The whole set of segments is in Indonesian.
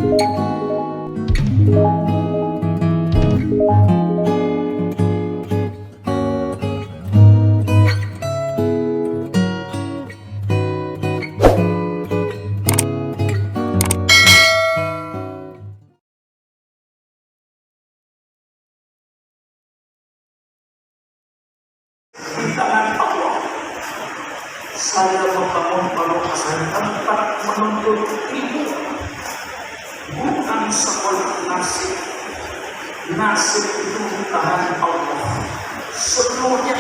Tangan Allah, saya membangun pondok tempat menuntut ilmu, bukan sekolah nasib. Nasib itu di tangan Allah sepenuhnya.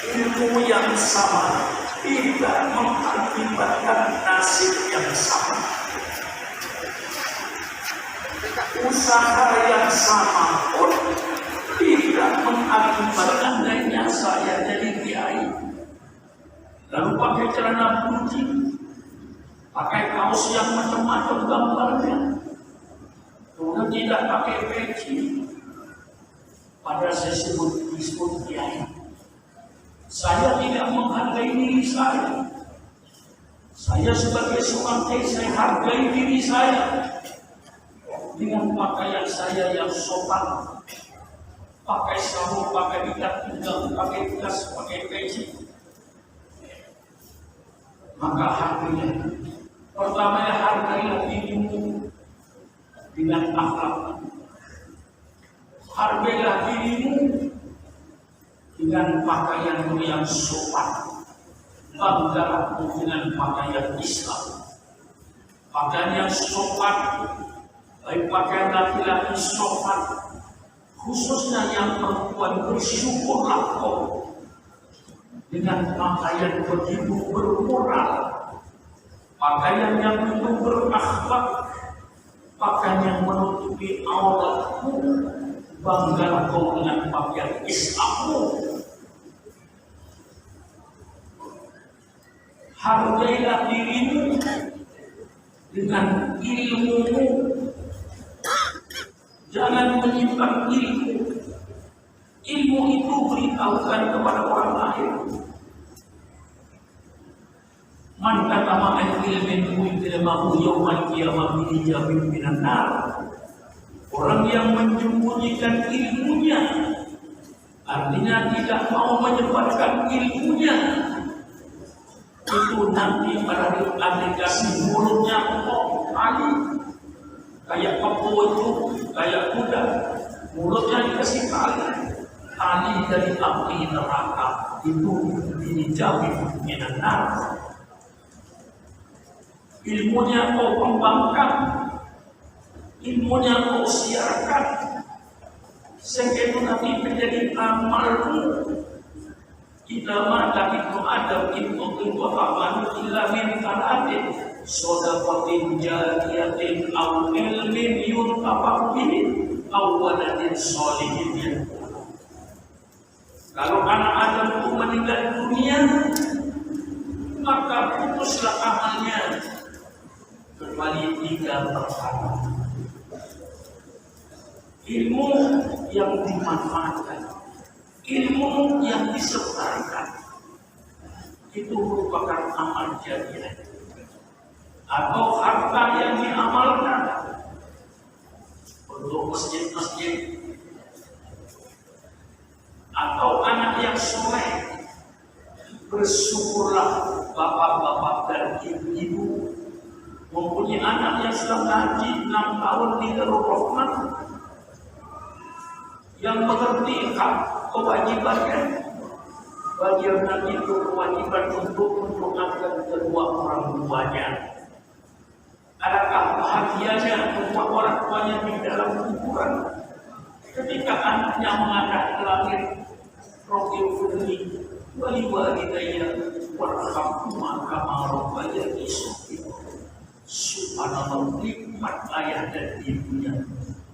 Ilmu yang sama tidak mengakibatkan nasib yang sama. Usaha yang sama pun tidak mengakibatkan adanya saya jadi kiai, lalu pakai celana putih, pakai kaos yang macam-macam gambarnya, kemudian tidak pakai peci, pada saya disebut kiai. Saya tidak menghargai diri saya. Saya sebagai seorang kiai, saya hargai diri saya dengan pakaian saya yang sopan. Pakai sarung, pakai ikat pinggang, pakai jas, pakai peci. Maka harganya, pertamanya hargailah dirimu dengan akhlak. Hargailah dirimu dengan pakaianmu yang sopan. Banggalah dengan pakaian Islam. Pakaian yang sopan, baik pakaian laki-laki sopan, khususnya yang perempuan, bersyukurlah kau dengan pakaian begitu bermoral, pakaian yang begitu berakhlak, pakaian yang menutupi auratmu. Banggalah kau dengan pakaian Islammu. Hargailah dirimu dengan ilmumu. Jangan menyimpan ilmu. Ilmu itu beritahukan kepada orang lain. Man katama ilmin ilmahu yawmal qiyamah bihijabil minan nar. Orang yang menyembunyikan ilmunya, artinya tidak mau menyebarkan ilmunya, itu nanti pada aplikasi mulutnya kok tali kayak kepo itu, kayak kuda, mulutnya dikasih tali dari api neraka, itu dijamin minan nar. Ilmunya kau kembangkan, ilmunya kau siarkan, sehingga itu nanti menjadi amalmu. Idama Ibnu Adam Ibnu Muhammad illa min talatin shadaqatin jariyatin aw ilmin yuntafa'u bihi aw waladin sholihin. Kalau anak Adam itu meninggal dunia, maka putuslah amalnya kecuali 3 perkara. Ilmu yang dimanfaatkan, ilmu yang disebarkan, itu merupakan amal jariah. Atau harta yang diamalkan untuk masjid-masjid, atau anak yang soleh. Bersyukurlah bapak-bapak dan ibu-ibu mempunyai anak yang sedang ngaji 6 tahun di Darul Rahman, yang mengerti hak kewajibannya. Bagian itu kewajiban untuk mendoakan kedua orang tuanya. Adakah bahagianya kedua orang tuanya di dalam kuburan ketika anaknya menghadap ke langit, Rabbi firli wa li walidayya warhamhuma kama rabbayani shaghira. Subhanallah, nikmat ayah dan ibunya.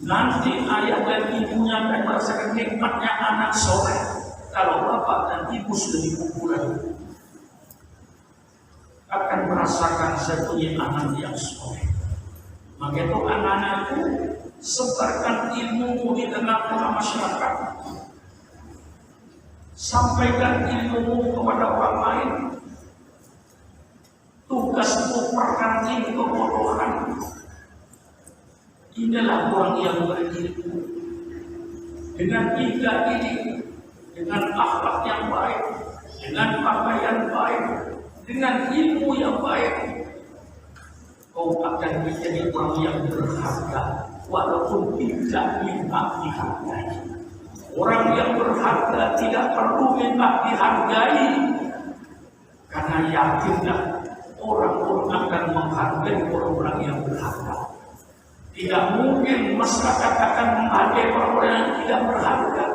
Nanti ayah dan ibunya akan merasakan nikmatnya anak soleh kalau bapak dan ibu sudah di kuburan. Akan merasakan satunya anak yang soleh. Maka itu anak-anakku, sebarkan ilmu di tengah-tengah masyarakat. Sampaikan ilmu kepada orang lain. Tugasmu seperti kebodohan. Inilah orang yang berilmu. Dengan tiga ini, dengan akhlak yang baik, dengan pakaian baik, dengan ilmu yang baik, kau akan menjadi orang yang berharga, walaupun tidak minta dihargai. Orang yang berharga tidak perlu minta dihargai, karena yakinlah orang pun akan menghargai orang-orang yang berharga. Tidak mungkin masyarakat akan menghargai orang-orang yang tidak berharga.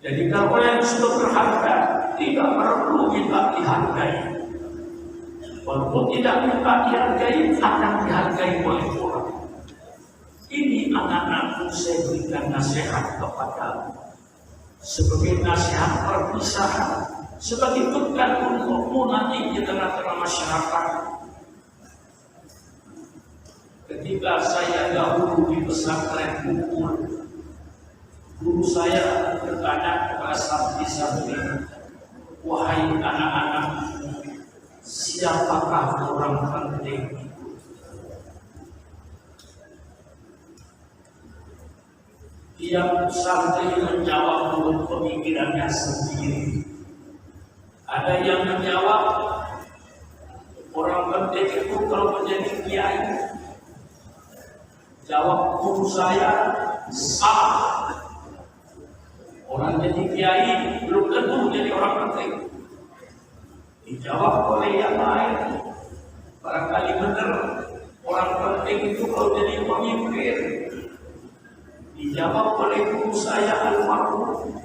Jadi kalau orang yang sudah berharga tidak perlu minta dihargai. Walaupun tidak minta dihargai, akan dihargai oleh orang. Ini anak-anakku saya berikan nasihat kepadamu sebagai nasihat perpisahan, sebagai bekal untukmu nanti di tengah-tengah masyarakat. Ketika saya dahulu di pesantren Bungkul, guru saya bertanya kepada santri-santri, wahai anak-anak, siapakah orang penting? Tiap santri menjawab menurut pemikirannya sendiri. Ada yang menjawab, orang penting itu kalau menjadi kiai. Jawab guru saya, salah. Orang jadi kiai belum tentu jadi orang penting. Dijawab oleh yang lain, barangkali benar orang penting itu kalau jadi pemimpin. Dijawab oleh guru saya almarhum,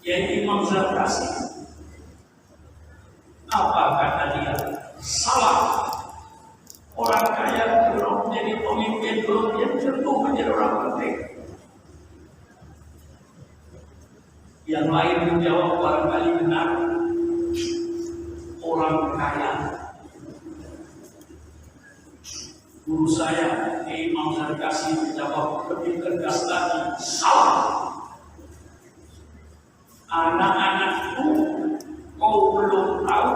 yaitu Imam Zarkasi. Apa kata dia? Salah. Orang kaya belum menjadi pemimpin, belum tentu menjadi orang penting. Yang lain menjawab barangkali benar. Orang kaya. Guru saya, Imam Zarkasi, menjawab lebih tegas lagi. Salah. Anak-anakku, kau belum tahu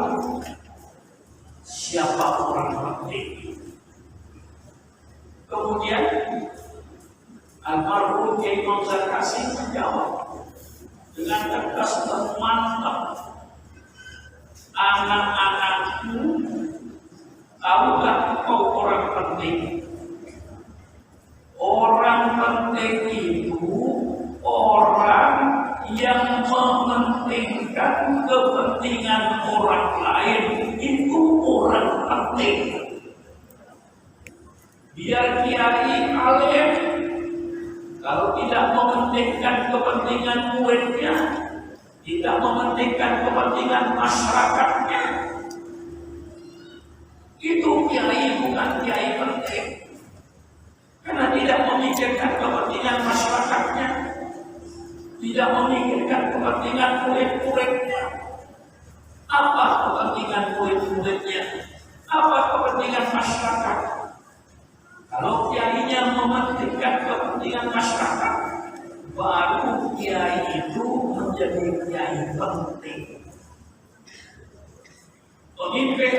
siapa orang penting. Kemudian almarhum Imam Zarkasi menjawab dengan tegas dan mantap, anak-anakku, tahukah kau orang penting? Orang penting itu orang yang mementingkan kepentingan orang lain, itu orang penting. Biar kiai alim, kalau tidak mementingkan kepentingan muridnya, tidak mementingkan kepentingan masyarakatnya, itu kiai bukan kiai penting. Karena tidak memikirkan kepentingan masyarakatnya, tidak memikirkan kepentingan murid-muridnya. Apa kepentingan murid-muridnya? Apa kepentingan masyarakat? Kalau kiainya mementingkan kepentingan masyarakat, baru kiai itu menjadi kiai penting. Pemimpin,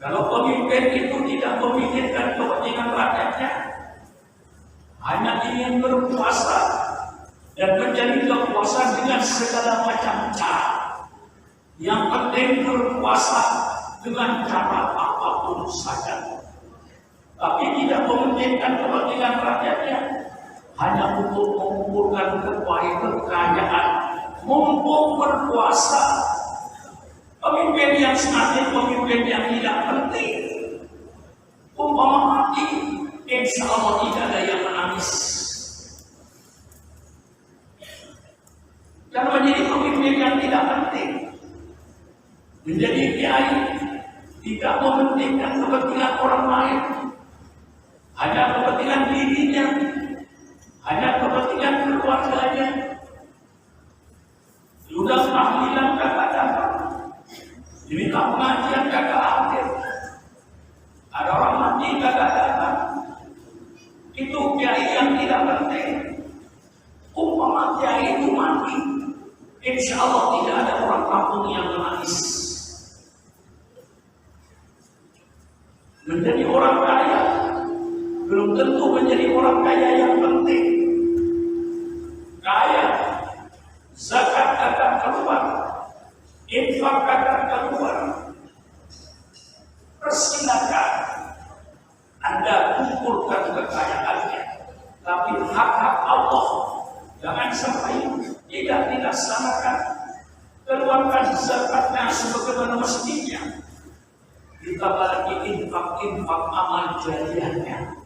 kalau pemimpin itu tidak memikirkan kepentingan rakyatnya, hanya ingin berkuasa dan menjadi kekuasaan dengan segala macam cara. Yang penting berkuasa dengan cara apapun saja. Tapi tidak mementingkan kepentingan rakyatnya, hanya untuk mengumpulkan kekayaan, mumpung berkuasa. Pemimpin yang semakin pemimpin yang tidak penting, umpama mati, insya Allah tidak ada yang menangis. Dan menjadi pemimpin yang tidak penting, menjadi kiai, tidak mementingkan kepentingan orang lain, hanya kepentingan dirinya, hanya kepentingan keluarganya. Sudah tahlilan kagak datang, diminta pengajian kagak hadir, ada orang mati kagak datang. Itu kiai yang tidak penting. Umpama kiai itu mati, insya Allah tidak ada orang kampung yang menangis. Menjadi orang kaya belum tentu menjadi orang kaya yang penting. Kaya, zakat akan keluar, infak akan keluar. Persilakan Anda kumpulkan kekayaannya, tapi hak-hak Allah jangan sampai tidak dilaksanakan. Keluarkan zakatnya sebagaimana mestinya. Ditambah lagi infak amal jariahnya.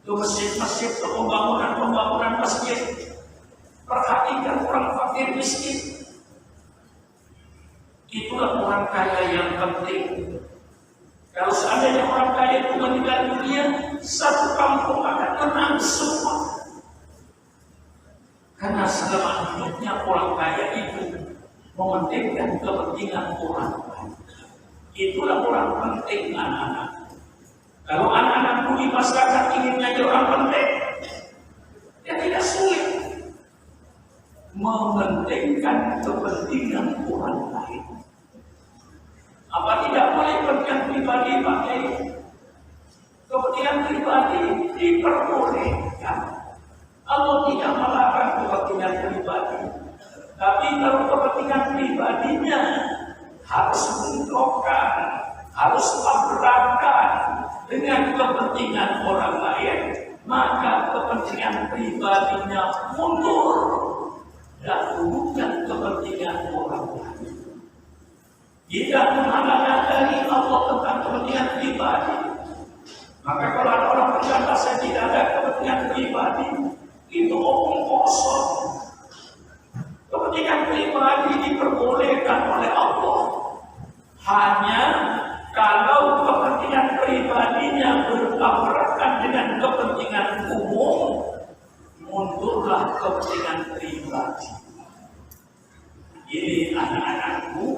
Itu masjid-masjid, pembangunan masjid. Perhatikan orang fakir miskin. Itulah orang kaya yang penting. Kalau seandainya orang kaya itu meninggal dunia, satu kampung akan tenang semua. Karena selama hidupnya orang kaya itu mementingkan kepentingan orang lain. Itulah orang penting anak-anak. Kalau anak-anak di masyarakat ingin menjadi orang penting, ya tidak sulit mementingkan kepentingan orang lain. Apa tidak boleh kepentingan pribadi pakai? Kepentingan pribadi diperbolehkan. Allah tidak melarang kepentingan pribadi. Tapi kalau kepentingan pribadinya harus bentrokan, harus tabrakan dengan kepentingan orang lain, maka kepentingan pribadinya mundur dan bukan kepentingan orang lain. Tidak menghalangi dari Allah tentang kepentingan pribadi. Maka kalau ada orang berkata saya tidak ada kepentingan pribadi, itu omong kosong. Kepentingan pribadi diperbolehkan oleh Allah hanya kalau kepentingan pribadinya bertabrakan dengan kepentingan umum, mundurlah kepentingan pribadi. Ini anak-anakku,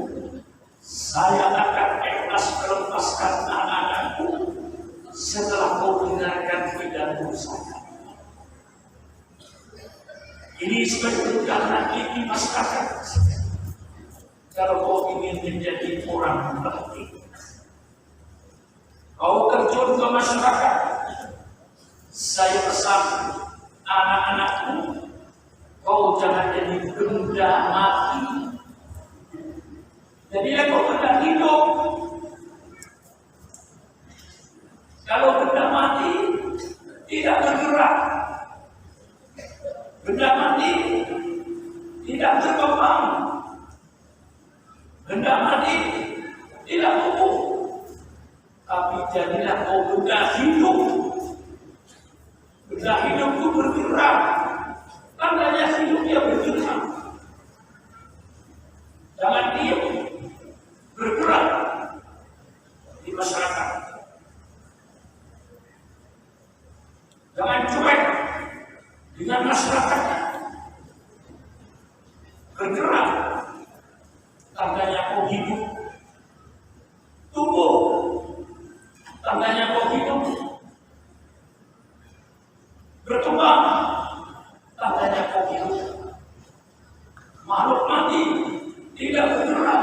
saya akan ikhlas melepaskan anak-anakku setelah kau dengarkan pidato saya. Ini sebagai karena ini masyarakat. Kalau kau ingin menjadi orang penting, kau terjun ke masyarakat. Saya pesan anak-anakku, kau jangan jadi benda mati. Jadilah kau benda hidup. Kalau benda mati tidak bergerak, benda mati tidak berkembang, benda mati tidak tumbuh. Tapi jadilah kau benda hidup. Benda hidup itu bergerak. Tandanya hidupnya bergerak. Jangan diam, bergerak di masyarakat. Jangan cuek dengan masyarakatnya. Bergerak. Tandanya kau hidup. Tumbuh. Tandanya kau hidup. Berkembang. Tandanya kau hidup. Makhluk mati tidak bergerak,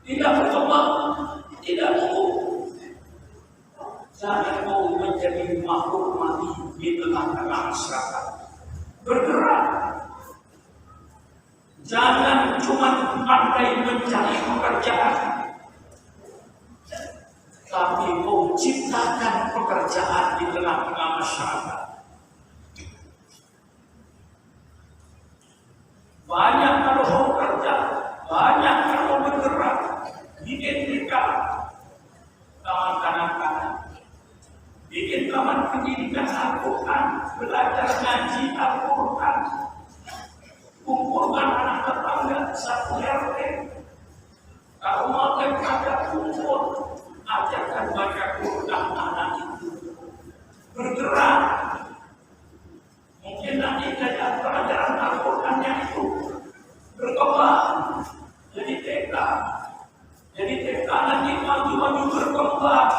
tidak berkembang, tidak tumbuh. Jangan kau menjadi makhluk mati di tengah-tengah masyarakat. Bergerak. Jangan cuma pandai mencari pekerjaan, tapi kau ciptakan pekerjaan di tengah-tengah masyarakat. Banyak kalau mau kerja, banyak kalau bergerak, bikin mereka taman kanak-kanak, bikin taman pendidikan Al-Quran, belajar ngaji Al-Quran, kumpulkan anak tetangga satu RT. Kalau mau ada kumpul, ajarkan baca Quran anak itu. Bergerak. Mungkin nanti dari pelajaran Al-Qurannya itu berkembang. Jadi TK. Jadi TK nanti maju-maju berkembang.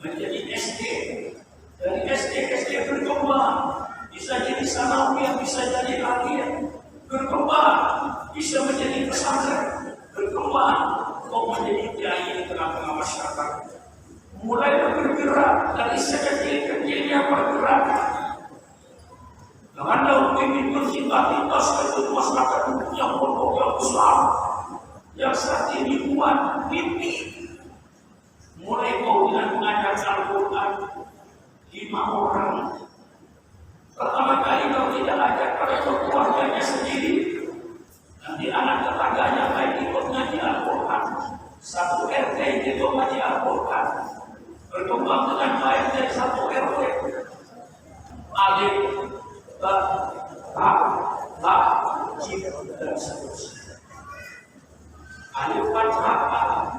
Menjadi SD. Dari SD berkembang. Bisa jadi sanawiyah, bisa jadi latihan. Berkembang. Bisa menjadi pesantren. Berkembang. Kok menjadi kiai di tengah-tengah masyarakat. mulai bergerak dari sekecil-kecilnya bergerak. Dengan daun ini bersifat-sifatkan itu masyarakat yang pondok yang besar, yang saat ini buat mimpi. Mulai kau dengan mengajar Al-Quran 5 orang. Pertama kali kau tidak ajar pada keluarganya sendiri, nanti anak tetangganya baik ikut ngaji Al-Quran. Satu RT itu ngaji Al-Quran, berkembang dengan baik dari satu RT. Alif, ba, ta, jim, dan seterusnya. Alif fathah,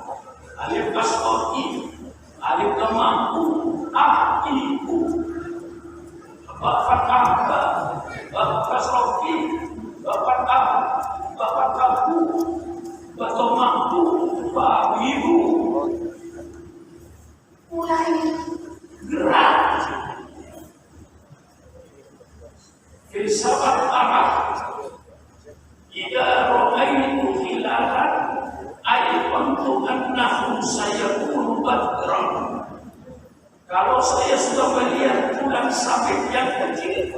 alif kasroh, alif lemah, ibu. Ba fathah, ba kasroh, ba fathah, ba fathah, ba lemah, ba ibu. Mulai gerak. Filsafat Arab, jika rohaitu hilalan, ayatun annahu sayakun badran. Kalau saya sudah melihat bulan sabit yang kecil,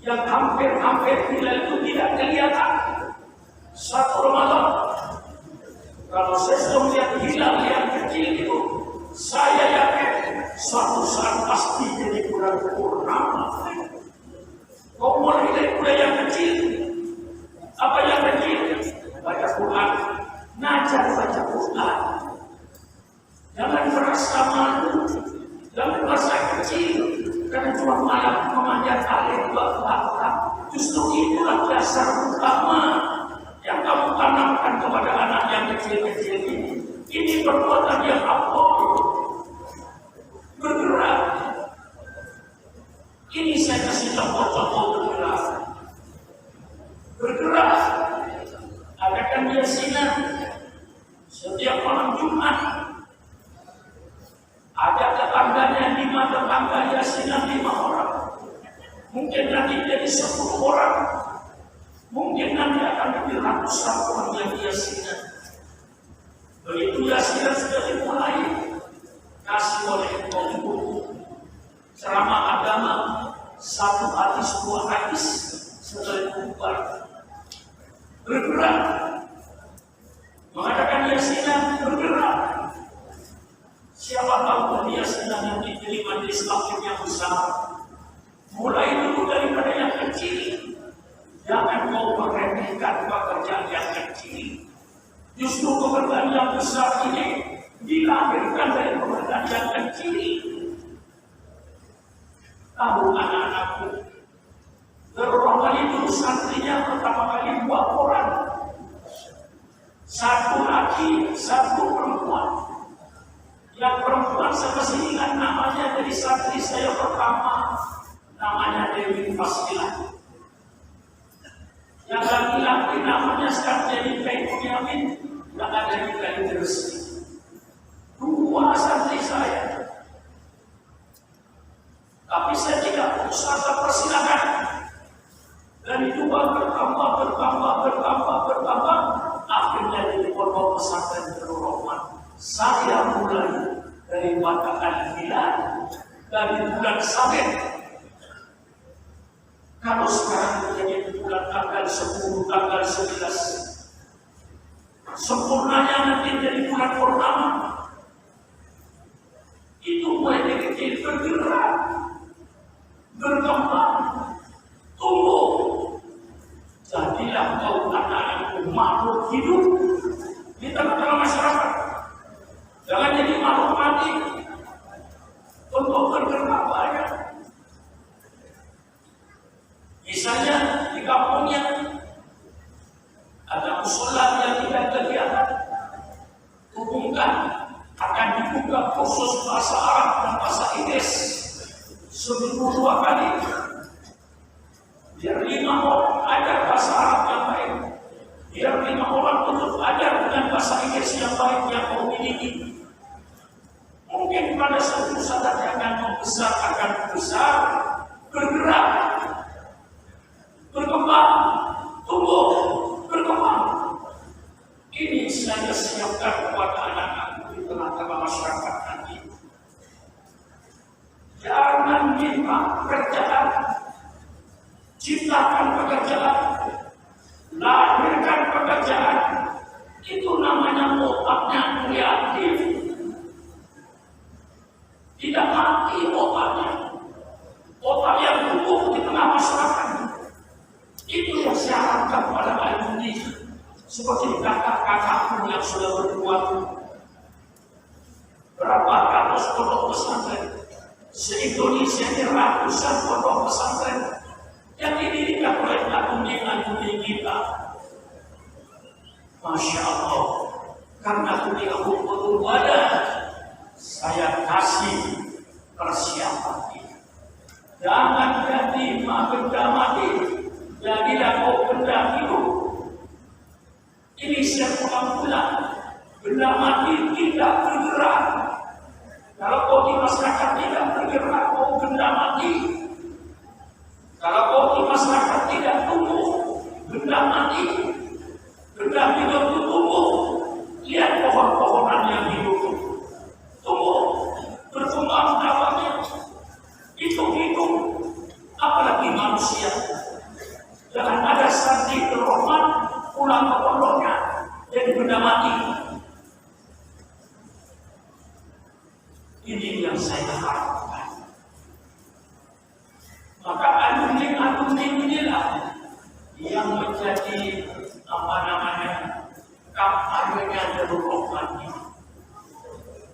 yang hampir-hampir hilal itu tidak kelihatan, satu Ramadan. Kalau saya sudah melihat hilal yang kecil itu, saya yakin suatu saat pasti jadi bulan purnama. Kau mulai dari bulan yang kecil. Apa yang kecil? Baca Quran. Ngajar baca Quran. Jangan merasa malu, jangan merasa kecil, karena cuma malam memanjat alif ba'la. Justru itulah dasar utama yang kamu tanamkan kepada anak yang kecil-kecil ini. Ini perbuatan yang Allah bergerak. Ini saya kasih contoh-contoh bergerak. Bergerak. Adakan yasinan setiap malam Jumat. Ada tetangganya 5 tetangga yasinan 5 orang. Mungkin nanti jadi 10 orang. Mungkin nanti akan lebih ratusan orang yang yasinan. Begitu yasinan sudah dimulai, kasih oleh ibu ceramah agama 1 hadis 2 hadis setelah bubar. Bergerak. Mengadakan yasinan bergerak. Siapa tahu yasinan yang diterima di Islam yang besar. Mulai dulu daripada yang kecil. Jangan kau meremehkan pekerjaan yang kecil. Justru pekerjaan yang besar ini dilahirkan dari pekerjaan yang kecil. Tahu anak-anakku, beberapa kali dulu santrinya pertama kali buat koran. 1 laki, 1 perempuan. Yang perempuan saya masih ingat namanya dari santri saya pertama, namanya Dewi Fasilah. Yang laki-laki namanya sekarang jadi Benyamin, yang ada di Kalimantan. 2 santri saya. Tapi saya tidak berusaha persilakan. Dari 2 bertambah, akhirnya jadi pondok pesantren Darul Rahman. Saya mulai dari bacaan hilal, dari bulan sabit. Kalau sekarang menjadi bulan tanggal 10, tanggal 11, sempurnanya nanti jadi bulan purnama. Itu mulai dari kecil bergerak, berkembang, tumbuh. Jadilah kau anak-anakku makhluk hidup di tengah-tengah masyarakat. Jangan jadi makhluk mati. Untuk bergerak banyak. Misalnya di kampungnya ada musola yang tidak kegiatan, hubungkan akan dibuka kursus bahasa Arab dan bahasa Inggris seminggu 2 kali. Biar 5 orang ajar bahasa Arab yang baik. Biar 5 orang untuk ajar dengan bahasa Inggris yang baik yang kau miliki. Mungkin pada suatu saat akan membesar, bergerak, berkembang, tumbuh, berkembang. Ini saya siapkan kepada anak-anak di tengah-tengah masyarakat nanti. namanya otaknya kreatif, tidak mati otaknya, otak yang tumbuh di tengah masyarakat. Itu yang saya harapkan pada alumni, seperti kakak-kakakku yang sudah berbuat berapa ratus pondok pesantren se-Indonesia ini, ratusan pondok pesantren yang didirikan oleh alumni kita. Masya Allah, karena beliau betul ada, saya kasih persiapan ini. Jangan jadi benda mati, jadilah kau benda hidup. Ini saya ulang-ulang, benda mati tidak bergerak. Kalau kau di masyarakat tidak bergerak, kau benda mati. Kalau kau di masyarakat tidak tumbuh, benda mati. Benda hidup itu tumbuh. Lihat pohon-pohonan yang hidup tumbuh, berkembang dalamnya. Itu hidup, apalagi manusia. Jangan ada santri terhormat pulang ke pondoknya jadi benda mati. Ini yang saya harapkan. Maka alumni inilah yang menjadi kampanyenya Darul Rahman ini.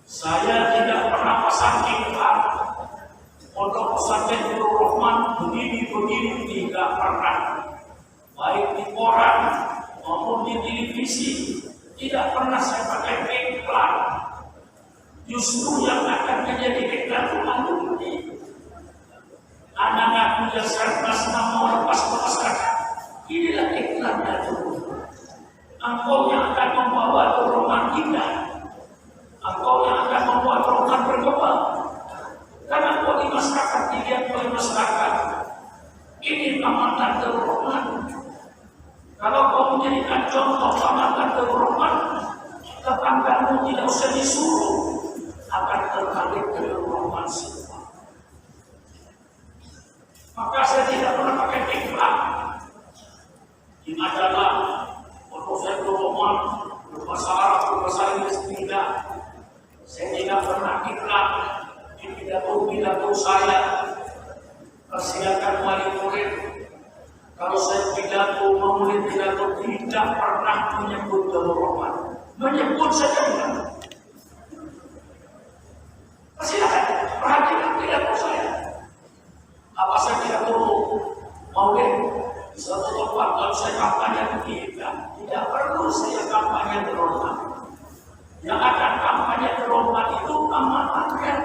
Saya tidak pernah pasang iklan pondok pesantren Darul Rahman begini tidak pernah. Baik di koran maupun di televisi tidak pernah saya pakai iklan. Justru yang akan menjadi iklan alumni. Anak-anak punya sertas mau lepas ke masyarakat. Inilah iklannya dulu. Engkau yang akan membawa dorongan indah. Engkau yang akan membawa dorongan berkembang. Karena engkau di masyarakat dilihat oleh masyarakat. Ini amatan dorongan. Kalau kau menjadikan contoh amatan dorongan, tetanggamu tidak usah disuruh, akan tertarik ke dorongan semua. Maka saya tidak pernah pakai iklan. Di majalah Profesor Roman berbahasa Arab, berbahasa Inggris tidak. Saya tidak pernah iklan di pidato saya. Persilakan wali murid. Kalau saya pidato, memurid pidato tidak pernah menyebut Darul Rahman. Menyebut saja enggak. Persilakan perhatikan pidato saya. Apa saya tidak perlu maulid? Di suatu tempat kalau saya kampanye tidak perlu saya kampanye berontak. Yang akan kampanye berontak itu amanatnya,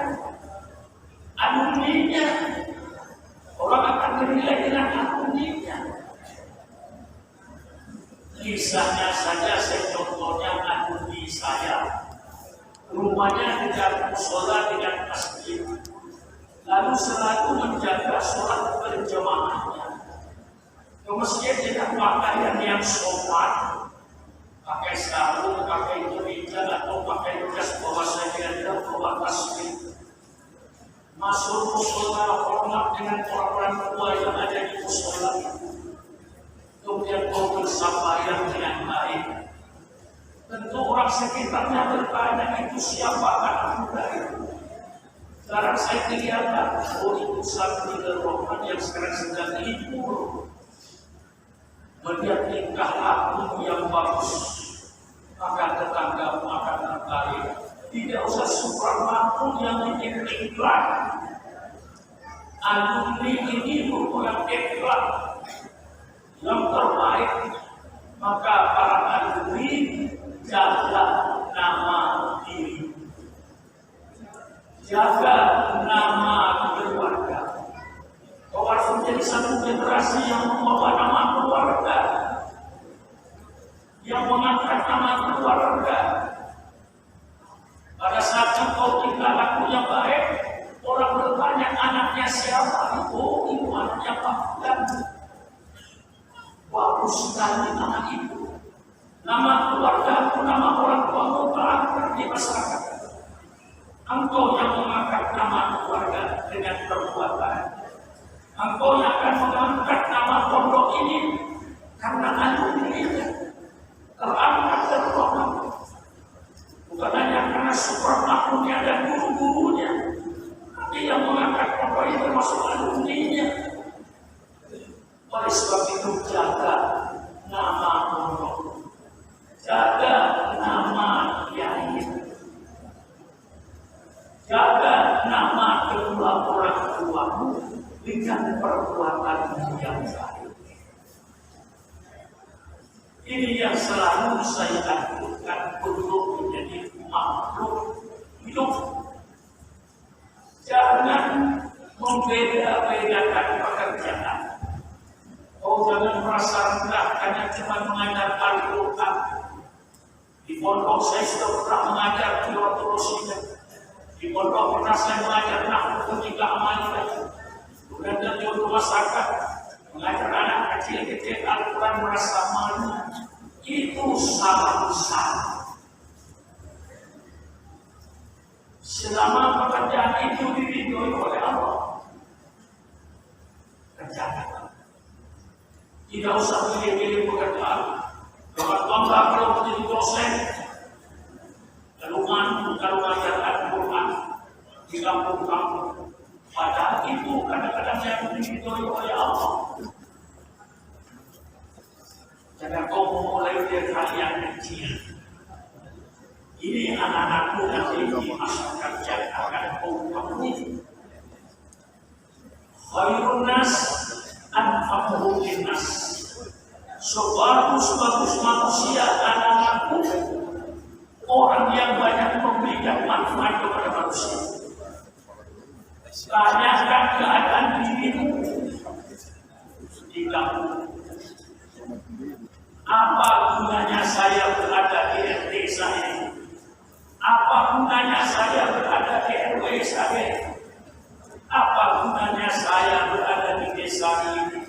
alumninya. Orang akan menilai dengan alumninya. Kisahnya saja saya contohnya alumni saya. Rumahnya tidak musola, tidak masjid. Lalu selalu menjaga sholat berjamaahnya. Ke masjid dengan pakaian yang sopan, pakai sarung, pakai kemeja atau pakai jas bawa sajadah, bawa tasbih. Masuk musola hormat dengan orang-orang tua yang ada di musola itu. Kemudian kau bersama yang dengan baik. Tentu orang sekitarnya bertanya itu siapa anak muda itu. Sekarang saya kelihatan, oh itu santri Darul Rahman yang sekarang sedang libur. Melihat tingkah laku yang bagus, maka tetangga akan tertarik. Tidak usah supermarket yang bikin iklan. Alumni ini bukan iklan yang terbaik. Maka para alumni jaga nama diri, jaga nama keluarga. Kau harus menjadi satu generasi yang membawa nama keluarga, yang mengangkat nama keluarga. Pada saat engkau tinggal lakunya baik, orang bertanya anaknya siapa? Oh, itu anaknya Pak Fulan. Bagus sekali nama itu. Nama keluarga, nama orang tuamu terangkat di masyarakat. Engkau yang mengangkat nama keluarga dengan perbuatan. Engkau yang akan mengangkat nama pondok ini karena alumni terangkat terhormat. dengan perbuatan yang baik. Ini yang selalu saya lakukan untuk menjadi makhluk hidup. Jangan membeda-bedakan pekerjaan. Oh, jangan merasa rendah hanya cuma mengajar Al-Quran. Di pondok saya sudah pernah mengajar terus. Di pondok pernah saya mengajar nahwu ketika amaliyah. Kemudian di masyarakat mengajar anak kecil-kecil Al-Quran merasa malu. Itu salah besar. Selama pekerjaan itu diridhoi oleh Allah, kerjakan. Tidak usah pilih-pilih pekerjaan. Dapat bangga kalau menjadi dosen, kalau mengajar Al-Quran di kampung-kampung. Padahal itu kadang-kadang yang diridhoi oleh Allah. Jangan kau memulai dari hal yang kecil. Ini anak-anakmu nanti di masyarakat yang akan kau temui. Khairun nas anfa'uhum linnas. Sebagus-bagus manusia anak-anakmu, orang yang banyak memberikan manfaat kepada manusia. Tanyakan keadaan dirimu di kampung. Apa gunanya saya berada di RT saya? Apa gunanya saya berada di RW saya? Apa gunanya saya berada di desa ini?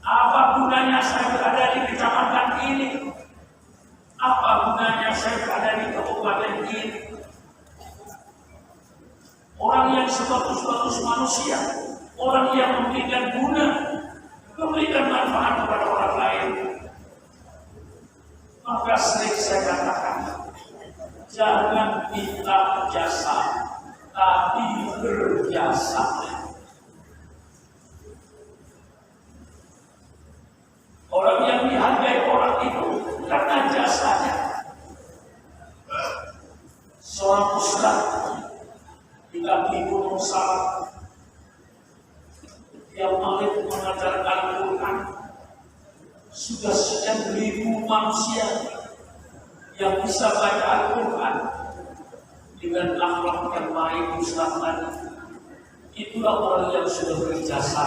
Apa gunanya saya berada di kecamatan ini? Apa gunanya saya berada di kabupaten ini? Orang yang sebagus-bagus manusia, orang yang memberikan guna, memberikan manfaat kepada orang lain. Maka sering saya katakan, jangan minta jasa, tapi berjasa. Orang yang dihargai orang itu karena jasanya. Seorang ustaz di kaki Gunung Salak yang mengajar Al-Quran, sudah sekian ribu manusia yang bisa baca Al-Quran dengan akhlak yang baik, Ustaz. Itulah orang yang sudah berjasa.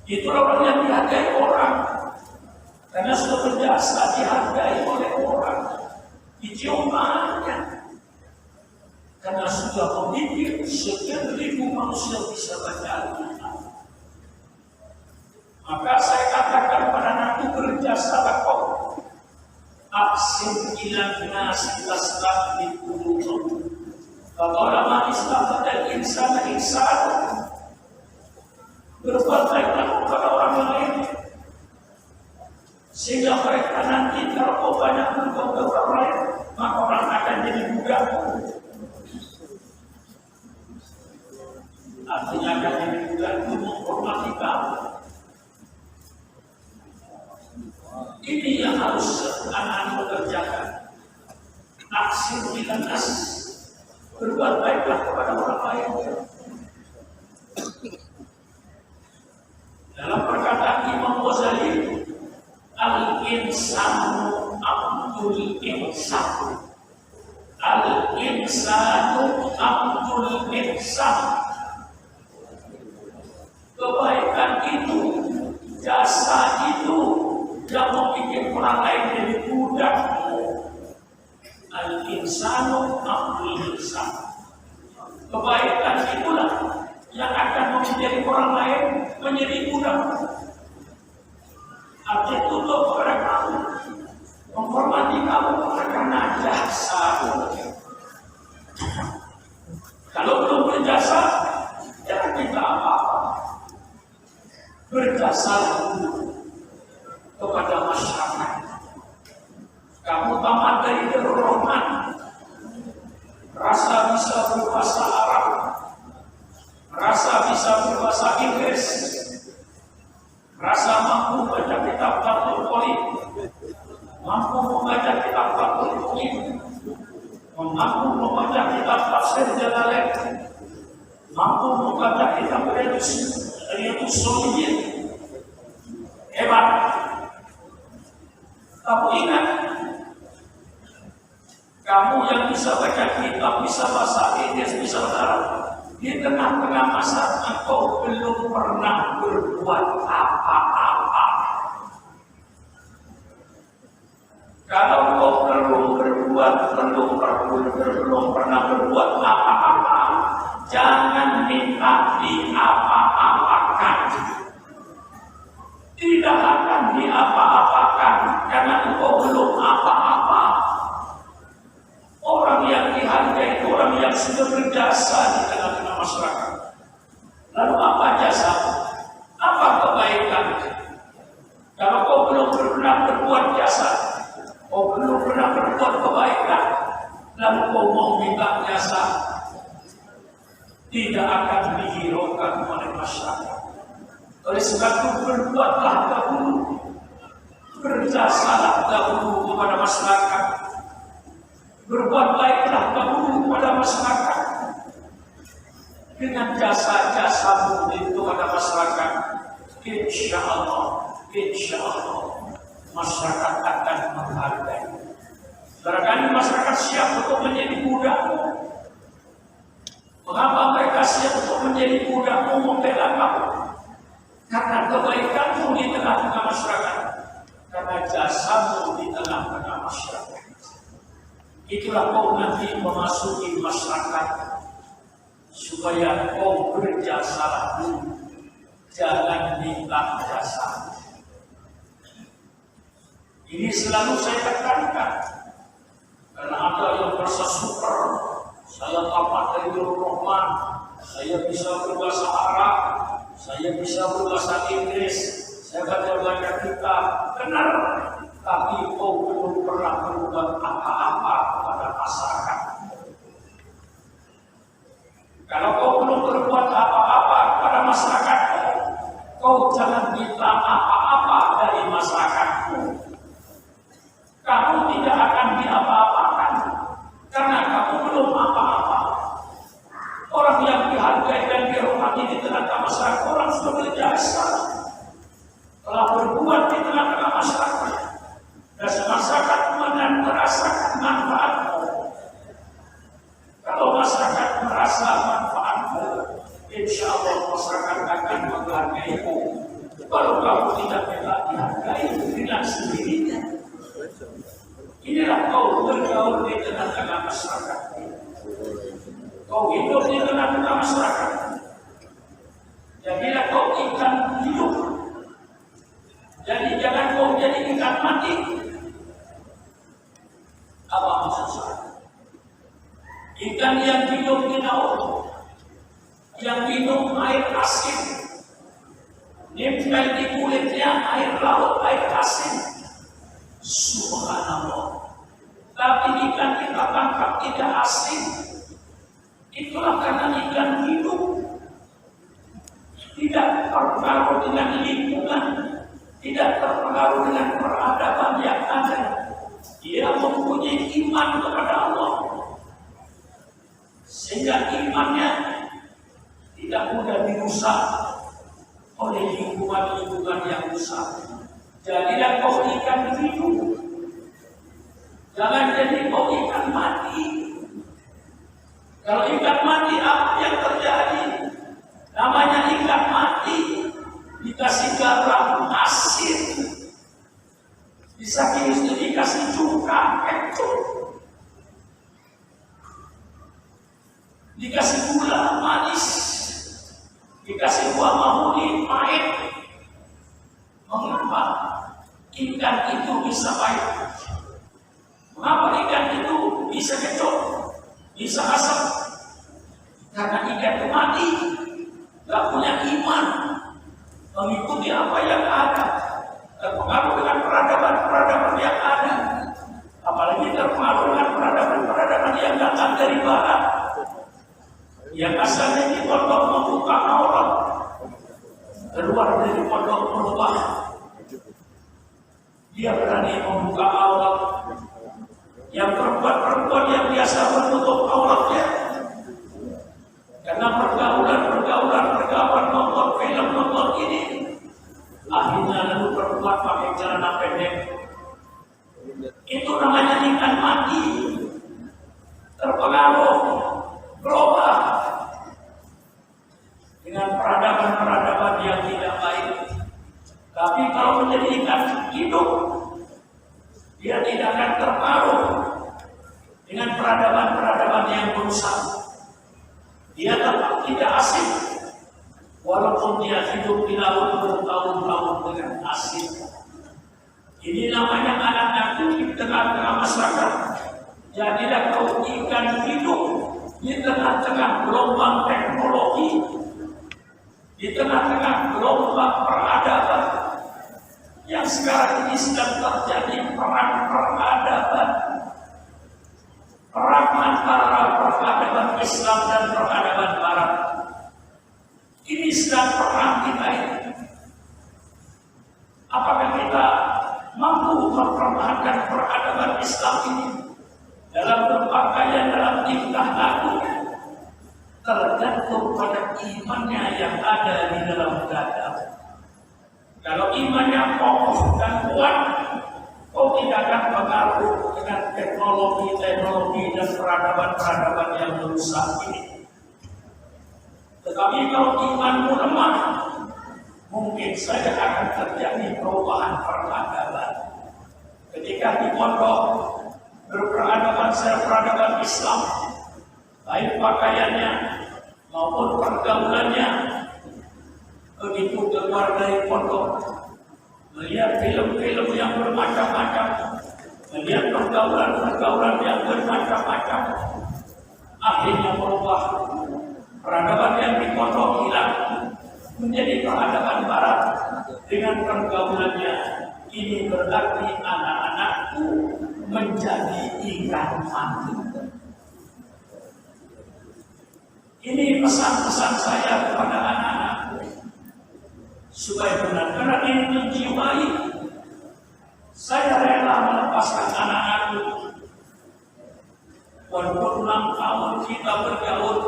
Itulah orang yang dihargai orang, karena sudah berjasa, dihargai oleh orang, dicium tangannya. Karena sudah membimbing sekian ribu manusia bisa baca Al-Quran. Maka saya katakan pada anakku, berjasalah kau. Aksin ilan nasi tasbah di qulubihim. Fatalama istafadal insana insan. Berbuat baiklah kepada orang lain, sehingga mereka nanti kalau kau banyak berbuat kepada orang lain, maka orang akan jadi budak. Artinya akan jadi budak itu menghormati kamu. Ini yang harus anak-anak kerjakan. Aksi bilan nas, berbuat baiklah kepada orang lain. Dalam perkataan Imam Ghazali, al-insanu abdul insan. Al-insanu abdul insan. Kebaikan itu, jasa itu, yang membuat orang lain jadi budak. Al-insanu abdul insan. Kebaikan itulah yang akan menjadi orang lain menjadi budak. Artinya tutup kepada kamu, menghormati kamu karena jasa. Kalau belum berjasa, jangan minta apa-apa. Berjasa kepada masyarakat. Kamu tamat dari Darul Rahman, rasa bisa berbahasa Arab, rasa bisa berbahasa Inggris, rasa mampu baca kitab Fathul Qorib, mampu membaca kitab Fathul Qorib, mampu membaca kitab Tafsir Jalalain, mampu membaca kitab Riyadhus Shalihin, hebat. Kamu ingat, kamu yang bisa baca kitab, bisa bahasa Inggris, bisa Arab, di tengah-tengah masyarakat kau belum pernah berbuat apa-apa. Kalau kau belum pernah berbuat apa-apa, jangan minta diapa-apakan. Tidak akan diapa-apakan karena engkau belum apa-apa. Orang yang dihargai itu orang yang sudah berjasa di tengah-tengah masyarakat. Lalu apa jasa? Apa kebaikan? Kalau kau belum pernah berbuat jasa, kau belum pernah berbuat kebaikan, lalu kau mau minta jasa, tidak akan dihiraukan oleh masyarakat. Oleh sebab itu berbuatlah dahulu, berjasalah dahulu kepada masyarakat, berbuat baiklah dahulu kepada masyarakat. Dengan jasa-jasamu itu kepada masyarakat, insya Allah masyarakat akan menghargai. Barangkali masyarakat siap untuk menjadi budakmu. Mengapa mereka siap untuk menjadi budakmu, membela kamu? Karena kebaikanmu di tengah-tengah masyarakat, karena jasamu di tengah-tengah masyarakat. Itulah kau nanti memasuki masyarakat, supaya kau berjasa dulu, jangan minta jasa. Ini selalu saya tekankan, karena ada yang merasa super, saya tamat dari Rahman, saya bisa berbahasa Arab, saya bisa berbahasa Inggris, saya baca kitab, benar. Tapi kau belum pernah berbuat apa-apa kepada masyarakat. Kalau kau belum berbuat apa-apa kepada masyarakat, kau jangan minta apa-apa dari masyarakat. Kamu tidak akan diapa-apakan karena kamu belum apa-apa. Orang yang dihargai dan dihormati di tengah-tengah masyarakat, orang sudah berjasa, telah berbuat di tengah-tengah masyarakat, dan masyarakat merasakan manfaatmu. Kalau masyarakat merasa manfaatmu, insya Allah masyarakat akan menghargaimu. Kalau kamu tidak dihargai dengan sendirinya, inilah kau bergaul di tengah-tengah masyarakat. Kau hidup di tengah-tengah masyarakat. Jadilah kau ikan hidup. Jadi jangan kau jadi ikan mati. Apa maksud saya? Ikan yang hidup di laut, yang minum air asin, nempel di kulitnya air laut, air asin. Subhanallah. Tapi ikan kita tangkap tidak asin. Itulah karena ikan hidup, tidak terpengaruh dengan lingkungan, tidak terpengaruh dengan peradaban yang ada. Dia mempunyai iman kepada Allah, sehingga imannya tidak mudah dirusak oleh lingkungan-lingkungan yang rusak. Jadilah kau ikan hidup, jangan jadi kau ikan mati. Kalau ikan mati, apa yang terjadi? Namanya ikan mati, dikasih garam asin, dikasih cuka, kecut, dikasih gula manis, dikasih buah mahoni pahit. Mengapa ikan itu bisa pahit? Mengapa ikan itu bisa kecut, bisa asam? Karena ikan itu mati, gak punya iman, mengikuti apa yang ada, terpengaruh dengan peradaban-peradaban yang ada, apalagi terpengaruh dengan peradaban-peradaban yang datang dari barat, yang asalnya di pondok membuka aurat, keluar dari pondok berubah, dia berani membuka aurat. Yang perempuan-perempuan yang biasa menutup auratnya karena pergaulan pakai celana pendek. Itu namanya ikan mati. Terpengaruh global dengan peradaban-peradaban yang tidak baik. Tapi kalau menjadi ikan hidup, dia tidak akan terpengaruh dengan peradaban-peradaban yang merusak. Dia tetap tidak asing, walaupun dia hidup di laut bertahun-tahun dengan asing. Ini namanya anak di tengah-tengah masyarakat. Jadilah kau ikan hidup di tengah-tengah gelombang teknologi, di tengah-tengah gelombang peradaban yang sekarang ini sedang terjadi perang peradaban. Perang antara peradaban Islam dan peradaban Barat. Ini sedang perang kita ini. Apakah kita mampu mempertahankan peradaban Islam ini dalam berpakaian, dalam tingkah laku? Tergantung pada imannya yang ada di dalam dada. Kalau imannya kokoh dan kuat, kau tidak akan pengaruh dengan teknologi dan peradaban-peradaban yang merusak ini. Tetapi kalau imanmu lemah, mungkin saja akan terjadi perubahan peradaban. Ketika di pondok berperadaban peradaban Islam, baik pakaiannya maupun pergaulannya, begitu keluar dari pondok, melihat film-film yang bermacam-macam, melihat pergaulan-pergaulan yang bermacam-macam, akhirnya berubah. Peradaban yang di pondok hilang menjadi peradaban Barat dengan pergaulannya. Ini berarti anak-anakku menjadi ikan mati. Ini pesan-pesan saya kepada anak-anakku supaya benar-benar ini menjiwai. Saya rela melepaskan anak-anakku. Walaupun 6 tahun kita bergaul,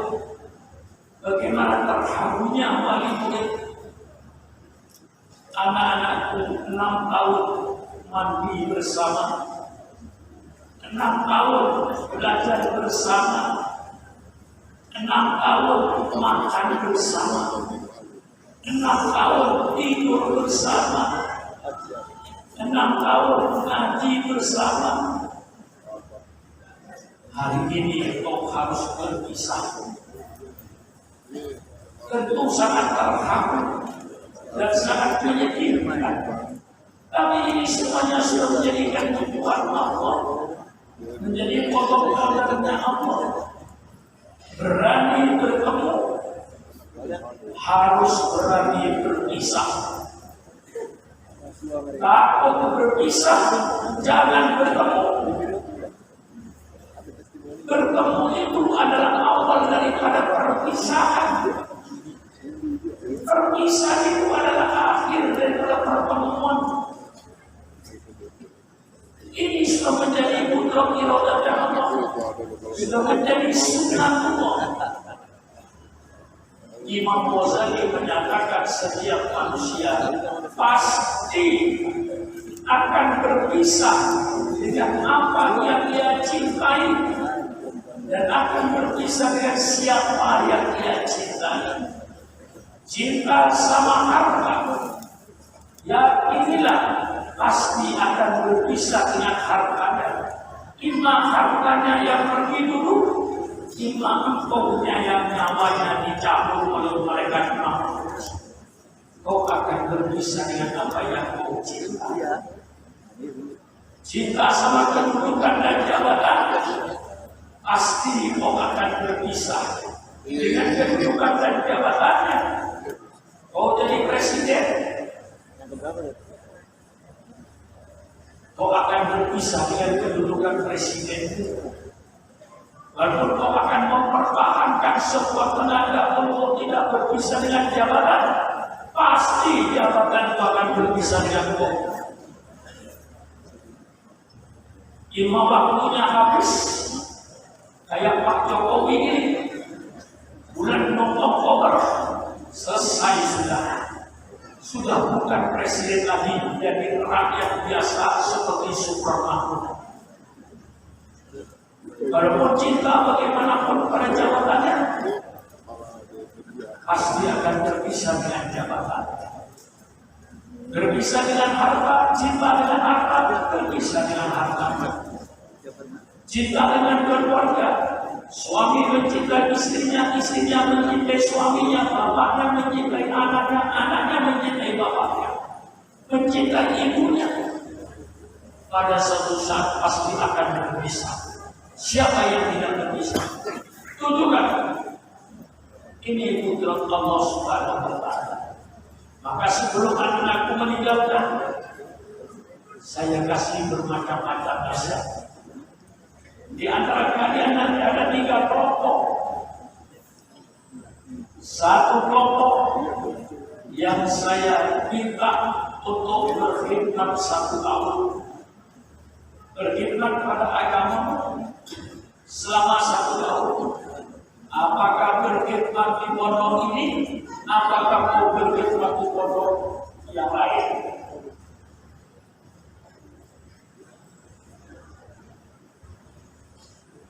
bagaimana terharunya wali murid. Anak-anakku 6 tahun mandi bersama, 6 tahun belajar bersama, 6 tahun makan bersama, 6 tahun tidur bersama, 6 tahun ngaji bersama. Hari ini kau harus berpisah. Tentu sangat terharu dan sangat menyedihkan. Tapi ini semuanya sudah menjadikan tujuan Allah, menjadi pokok kadarnya Allah. Berani bertemu, harus berani berpisah. Takut berpisah, jangan bertemu. Bertemu itu adalah awal daripada perpisahan. Perpisah itu adalah akhir daripada pertemuan. Ini sudah menjadi putra iroda Allah, sudah menjadi sunnah Allah. Imam Ghazali menyatakan setiap manusia pasti akan berpisah dengan apa yang dia cintai dan akan berpisah dengan siapa yang dia cintai. Cinta sama harta, ya inilah pasti akan berpisah dengan hartanya. Ima hartanya yang pergi dulu, ima engkaunya yang nyawanya dicabut oleh malaikat maut. Kau akan berpisah dengan apa yang kau cinta. Cinta sama kedudukan dan jabatan, pasti kau akan berpisah dengan kedudukan dan jabatannya. Kau jadi presiden, kau akan berpisah dengan kedudukan presiden. Walaupun kau akan mempertahankan sebuah tenaga untuk tidak berpisah dengan jabatan, pasti jabatan itu akan berpisah dengan kau. Imam waktunya habis, kayak Pak Jokowi ini, bulan Oktober selesai sudah bukan presiden lagi, jadi Walaupun cinta bagaimanapun pada jabatannya, pasti akan terpisah dengan jabatan. Terpisah dengan harta, cinta dengan harta, terpisah dengan harta. Cinta dengan keluarga, suami mencintai istrinya, istrinya mencintai suaminya, bapaknya mencintai anaknya, anaknya mencintai bapaknya, mencintai ibunya. Pada suatu saat pasti akan berpisah. Siapa yang tidak berpisah? Tunjukkan. Ini kudrat Allah Subhanahu wa Ta'ala. Maka sebelum anakku meninggalkan, saya kasih bermacam-macam nasihat. Di antara kalian nanti ada 3 kelompok. Satu kelompok yang saya minta untuk berkhidmat 1 tahun, berkhidmat pada agama selama 1 tahun. Apakah berkhidmat di pondok ini? Apakah mau berkhidmat di pondok yang lain?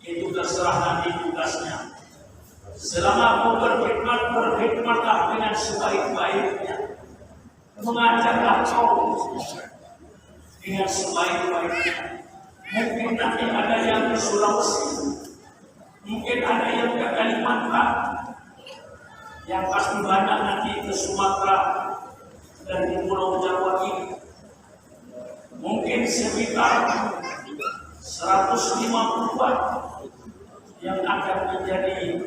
Itu terserah nanti tugasnya. Selama mau berkhidmatlah dengan sebaik-baiknya. Mengajarlah kaum dengan sebaik-baiknya. Mungkin nanti ada yang di Sulawesi, mungkin ada yang ke Kalimantan, yang pasti banyak nanti ke Sumatera dan di Pulau Jawa ini. Mungkin sekitar 150-an yang akan menjadi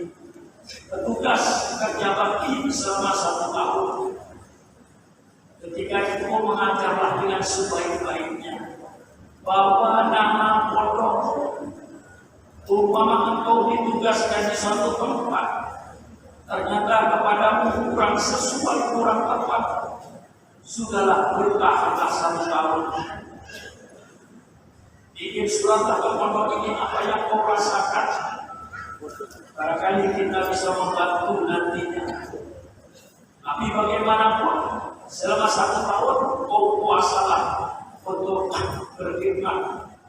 petugas kerja bakti selama 1 tahun. Ketika itu mengajarlah dengan sebaik-baiknya. Bahwa nama pondok, umpama engkau ditugaskan di suatu tempat, ternyata kepadamu kurang sesuai, kurang tepat, sudahlah bertahanlah 1 tahun. Bikin suratlah ke pondok ini apa yang kau rasakan. Barangkali kita bisa membantu nantinya. Tapi bagaimanapun, selama 1 tahun kau puasalah untuk berkhidmat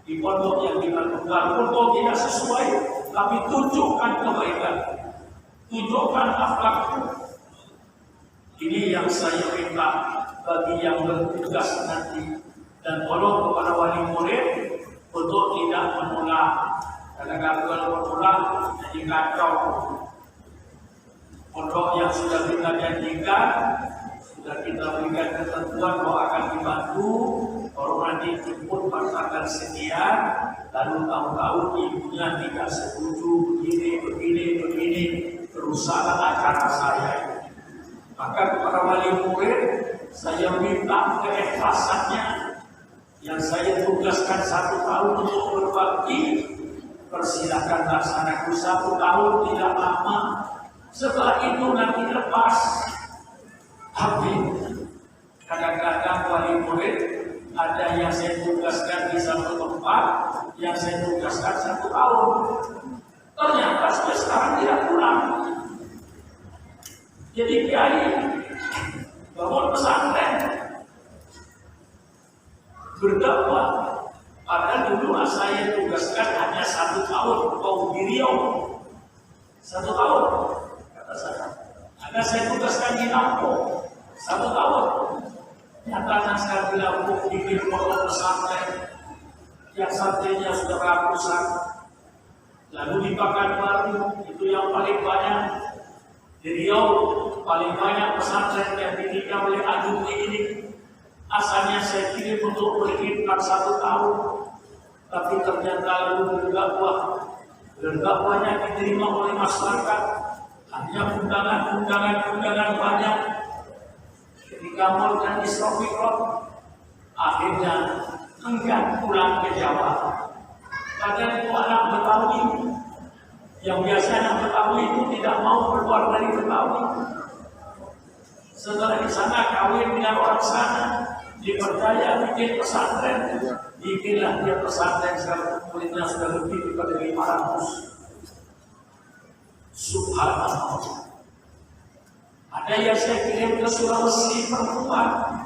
di pondok yang dilakukan. Pondok tidak sesuai, tapi tunjukkan kebaikan, tunjukkan akhlak. Ini yang saya minta bagi yang bertugas nanti, dan tolong kepada wali murid untuk tidak menolak. Karena kalau menolak jadi kacau. Pondok yang sudah kita janjikan, sudah kita berikan ketentuan bahwa akan dibantu. Kalau nanti jemput masakan sekian, lalu tahu-tahu ibunya tidak setuju, begini, kerusakan acara saya. Maka kepada wali murid, saya minta keikhlasannya. Yang saya tugaskan 1 tahun untuk berbakti, persilahkan laksanakan 1 tahun tidak lama. Setelah itu nanti lepas. Habis. Kadang-kadang wali murid ada yang saya tugaskan di 1 tempat, yang saya tugaskan 1 tahun. Ternyata sampai sekarang tidak pulang. Jadi kiai bangun pesantren, berdakwah. Padahal dulu saya tugaskan hanya 1 tahun, kau di Riau 1 tahun, kata saya. Ada saya tugaskan di Lampung 1 tahun. Nyatanya sekarang di Lampung bikin pondok pesantren yang santrinya sudah ratusan. Lalu di Pekanbaru itu yang paling banyak. Di Riau paling banyak pesantren yang didirikan oleh Adun ini. Asalnya saya kirim untuk berkhidmat 1 tahun, tapi ternyata lalu berdakwahnya diterima oleh masyarakat. Hanya undangan banyak. Ketika mau dan Isra Mi'raj, akhirnya enggan pulang ke Jawa. Padahal itu anak Betawi, yang biasanya anak Betawi itu tidak mau keluar dari Betawi. Setelah di sana kawin dengan orang sana, dipercaya bikin pesantren, bikinlah dia pesantren sekarang muridnya sudah lebih daripada 500. Subhanallah. Ada yang saya kirim ke Sulawesi perempuan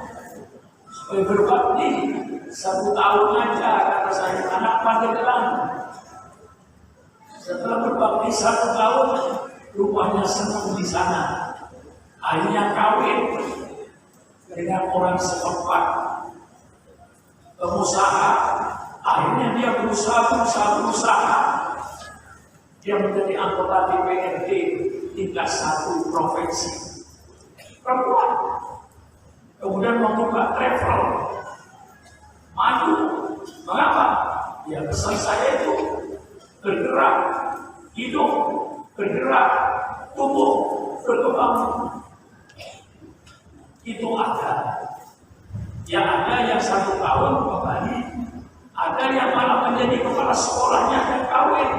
supaya berbakti 1 tahun aja, kata saya, anak Pandeglang. Setelah berbakti 1 tahun, rupanya senang di sana. Akhirnya kawin dengan orang setempat, pengusaha. Akhirnya dia berusaha. Dia menjadi anggota DPRD tingkat 1 provinsi. Perempuan. Kemudian membuka travel, maju. Mengapa? Ya pesan saya itu bergerak, hidup, bergerak, tumbuh, berkembang. Itu ada. Yang ada yang 1 tahun kembali, ada yang malah menjadi kepala sekolahnya dan kawin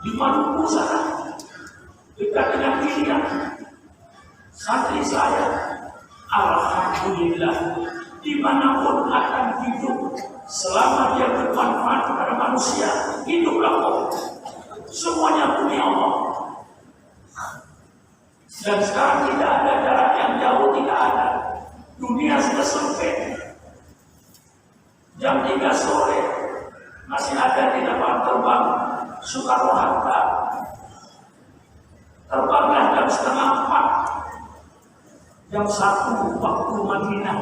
di Maluku sana, dekat dengan Pilihan. Santri saya, alhamdulillah, dimanapun akan hidup selama dia bermanfaat kepada manusia, hiduplah kok. Semuanya punya Allah. Dan sekarang tidak ada jarak yang jauh, tidak ada. Dunia sudah sempit. Jam 3 sore masih ada di dalam terbang Soekarno-Hatta. Terbanglah jam 3:30. Jam 1 waktu Madinah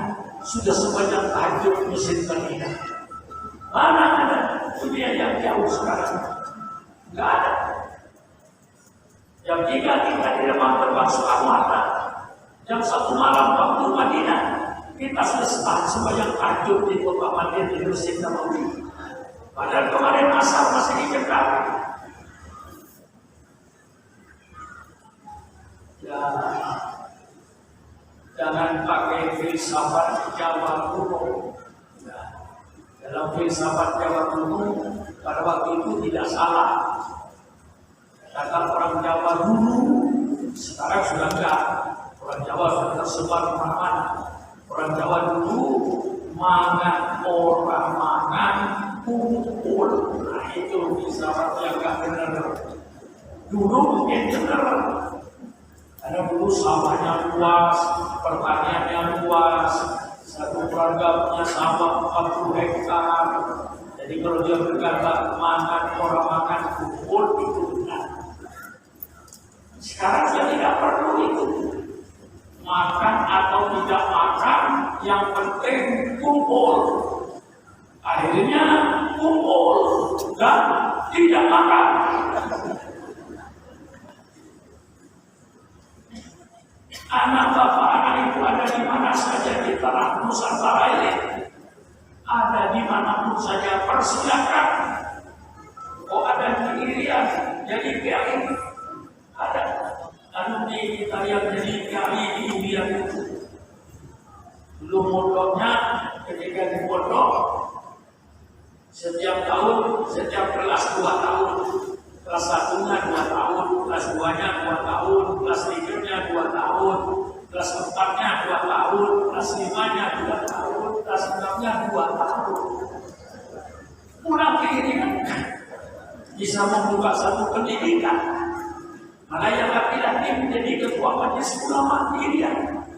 sudah sebanyak tahajud mesin Madinah. Mana ada dunia yang jauh sekarang? Enggak ada. Jam 3 kita di dalam terbang Soekarno-Hatta. Jam 1 malam waktu Madinah kita sudah sebanyak tahajud di kota Madinah di Masjid Nabawi. Padahal kemarin asar masih dicekal. Ya, jangan pakai filsafat Jawa kuno. Ya, dalam filsafat Jawa kuno pada waktu itu tidak salah. Kata orang Jawa dulu, sekarang sudah enggak. Orang Jawa sudah tersebar kemana-mana. Orang Jawa dulu mangan orang mangan kumpul. Nah itu filsafat yang enggak benar. Dulu mungkin benar. Karena dulu sawahnya luas, pertaniannya luas, satu keluarga punya sawah 40 hektar. Jadi kalau dia berkata makan orang makan kumpul itu benar. Sekarang dia tidak perlu itu. Makan atau tidak makan, yang penting kumpul. Akhirnya kumpul dan tidak makan. Anak bapak, anak ibu ada di mana saja di tanah Nusantara ini, ada di manapun saja, persilakan. Oh ada di Irian, jadi KI, ada. Anu di kita yang jadi KI di Irian itu. Dulu mondoknya, ketika di pondok, setiap tahun, setiap kelas 2 tahun. Kelas 1-nya 2 tahun, kelas 2-nya 2 tahun, kelas 3-nya 2 tahun, kelas 4-nya 2 tahun, kelas 5-nya 2 tahun, kelas 6-nya 2 tahun. Pulang ke ini bisa membuka satu pendidikan. Mana yang laki-laki menjadi ketua majelis ulama Irian.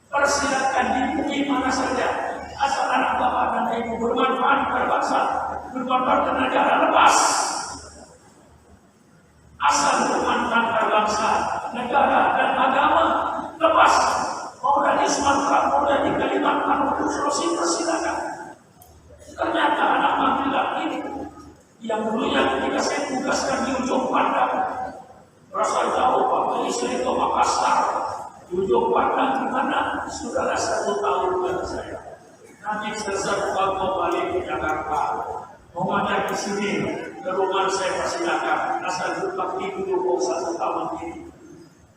Persilakan dipuji mana saja. Asal anak bapak dan ibu bermanfaat kepada bangsa, bermanfaat kepada negara, lepas. Asal bermanfaat pada bangsa, negara, dan agama, lepas. Mau dari Sumatera, mau dari Kalimantan, mau Sulawesi, persilakan. Ternyata anak laki-laki yang dulunya ketika saya tugaskan di ujung pandang, berasal jauh, Pak istri ke Makassar, di ujung pandang di mana saudara 1 tahun bagi saya. Nanti selesai kembali ke Jakarta, mau ngajar di sini. Ke rumah saya persilakan, asal berbakti dulu 1 tahun ini.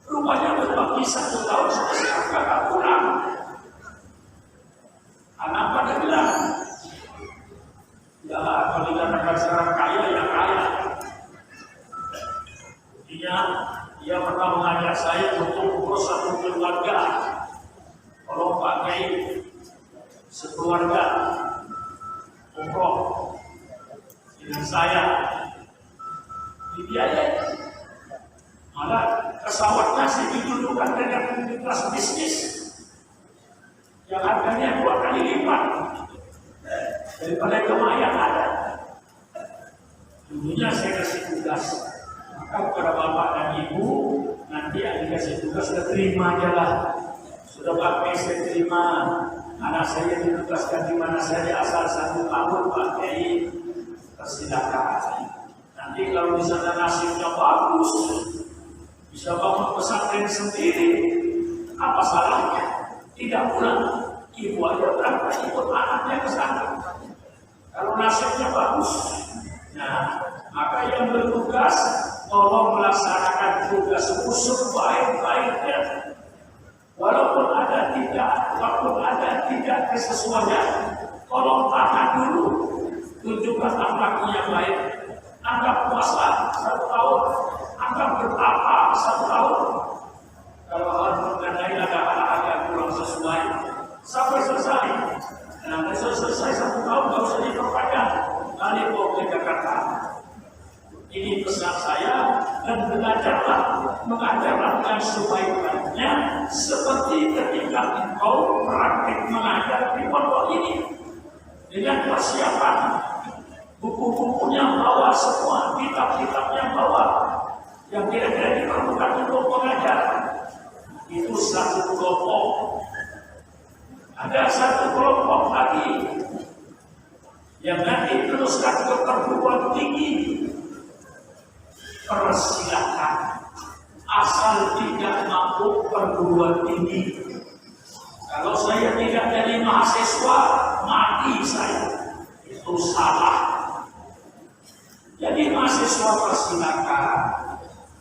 Rumahnya berbakti 1 tahun selesai kakak pulang. Anak pada bilang, ya kalau dikatakan sekarang kaya ya kaya. Dia pernah mengajak saya untuk urus 1 keluarga. Kalau pakai sekeluarga umroh dengan saya dibiayai, malah pesawatnya saya didudukan dengan kelas bisnis yang harganya 2 kali lipat daripada jemaah yang ada. Dulunya saya kasih tugas, maka kepada bapak dan ibu nanti yang dikasih tugas sudah terima aja lah. Sudah pakai saya terima. Anak saya ditugaskan di mana saja asal 1 tahun Pak Kiai, persilakan. Nanti kalau di sana nasibnya bagus, bisa bangun pesantren sendiri, apa salahnya? Tidak pulang, ibu aja berangkat ikut anaknya ke sana. Kalau nasibnya bagus, nah maka yang bertugas tolong melaksanakan tugas khusus baik-baiknya. Walaupun ada tidak kesesuaian, tolong tahan dulu, tunjukkan akhlaknya baik. Anggap puasa 1 tahun, anggap bertapa 1 tahun. Kalau harus mengenai ada hal-hal yang kurang sesuai, sampai selesai. Nah, selesai 1 tahun, nggak usah diperpanjang. Balik ke Jakarta. Ini pesan saya, dan mengajarlah dengan sebaik-baiknya, seperti ketika engkau praktik mengajar di pondok ini dengan persiapan, buku-bukunya bawa semua, kitab-kitabnya bawa, yang kira-kira diperlukan untuk mengajar. Itu satu kelompok. Ada satu kelompok lagi yang nanti teruskan ke perguruan tinggi. Persilakan, asal tidak mampu perguruan tinggi. Kalau saya tidak jadi mahasiswa, mati saya. Itu salah. Jadi mahasiswa persilakan,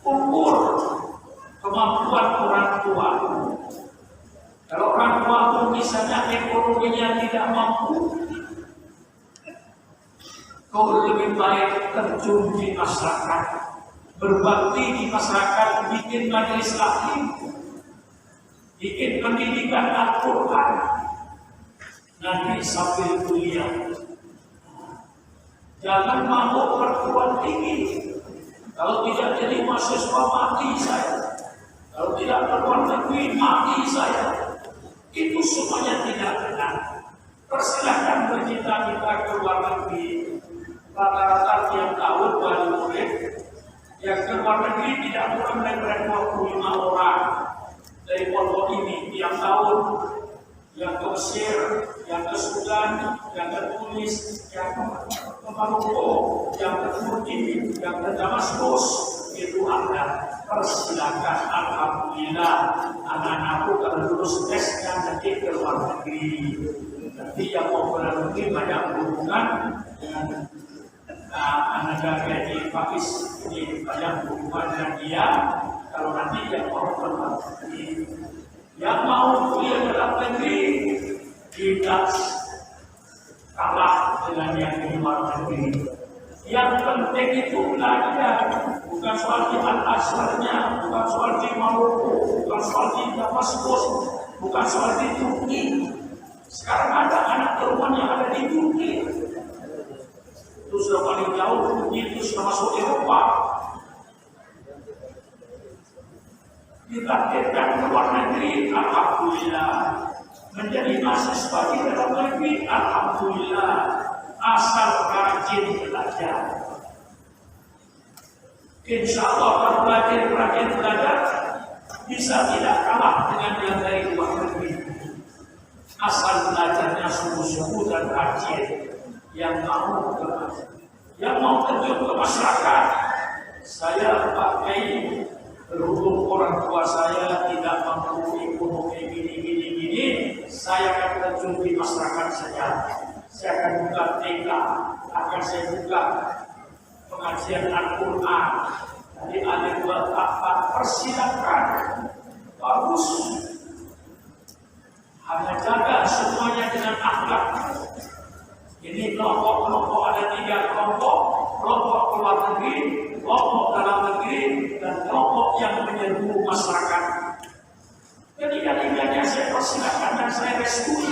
ukur kemampuan orang tua. Kalau orang tua pun misalnya ekonominya tidak mampu, kau lebih baik terjun di masyarakat, berbakti di masyarakat, bikin majelis taklim, bikin pendidikan Al-Quran, nanti sambil kuliah. Jangan mampu perguruan tinggi. Kalau tidak jadi mahasiswa, mati saya. Kalau tidak keluar negeri, mati saya. Itu semuanya tidak benar. Persilahkan bercita-cita ke luar negeri. Rata-rata tiap tahun baru murid yang ke luar negeri tidak kurang dari 25 orang dari pondok ini tiap tahun. Yang ke Mesir, yang ke Sudan, yang ke Tunis, yang ke Maroko, yang ke Turki, yang ke Damaskus, itu ada. Persilakan, alhamdulillah, anak-anakku kalau lulus tesnya nanti ke luar negeri. Nanti yang mau ke luar negeri banyak berhubungan dengan negara di Pakis, ini banyak berhubungan dengan dia. Kalau nanti yang mau ke luar negeri, yang mau kuliah dalam negeri tidak kalah dengan yang di luar negeri. Yang penting itu belajar, bukan soal di Al-Azharnya, bukan soal di Maroko, bukan soal di Damaskus, bukan soal di Turki. Sekarang ada anak teruan yang ada di Turki. Itu sudah paling jauh, itu sudah masuk Eropa. Ditakdirkan ke luar negeri, alhamdulillah. Menjadi mahasiswa di dalam negeri, alhamdulillah. Asal rajin belajar. Insya Allah kalau rajin belajar, bisa tidak kalah dengan yang dari luar negeri. Asal belajarnya sungguh-sungguh dan rajin. Yang mau terjun ke masyarakat, saya pakai berhubung orang tua saya tidak mampu ekonomi gini, saya akan terjun di masyarakat saja. Saya akan buka TK, akan saya buka pengajian Al-Quran. Jadi ada 2 tahap, persilakan, bagus. Hanya jaga semuanya dengan akhlak. Ini kelompok-kelompok ada 3 kelompok keluar negeri, kelompok dalam negeri, dan kelompok yang menyerbu masyarakat. Ketiga-tiganya saya persilakan dan saya restui.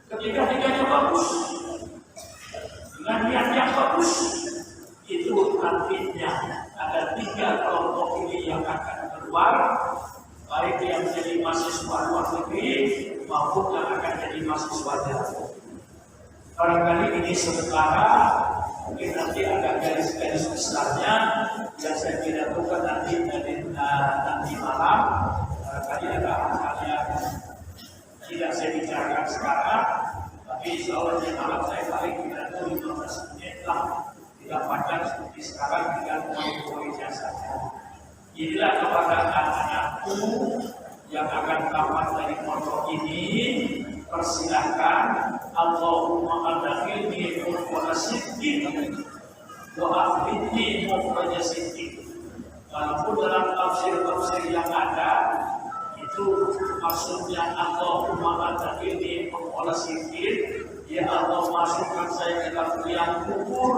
Ketiga-tiganya bagus, dengan niat yang bagus. Itu nantinya ada 3 kelompok ini yang akan keluar, baik yang menjadi mahasiswa luar negeri maupun yang akan jadi mahasiswa dalam. Barangkali ini sementara, mungkin nanti ada garis-garis besarnya yang saya pidatokan nanti malam. Barangkali ada hal-hal yang tidak saya bicarakan sekarang, tapi insya Allah di malam saya paling pidato 15 menit lah, tidak panjang seperti sekarang, tinggal poin-poinnya saja. Inilah kepada anak-anakku yang akan tamat dari pondok ini, persilahkan. Allahumma adkhilni mudkhala sidqin wa akhrijni mukhraja sidqin. Walaupun dalam tafsir-tafsir yang ada itu maksudnya Allahumma adkhilni mudkhala sidqin, ya Allah masukkan saya ke dalam liang kubur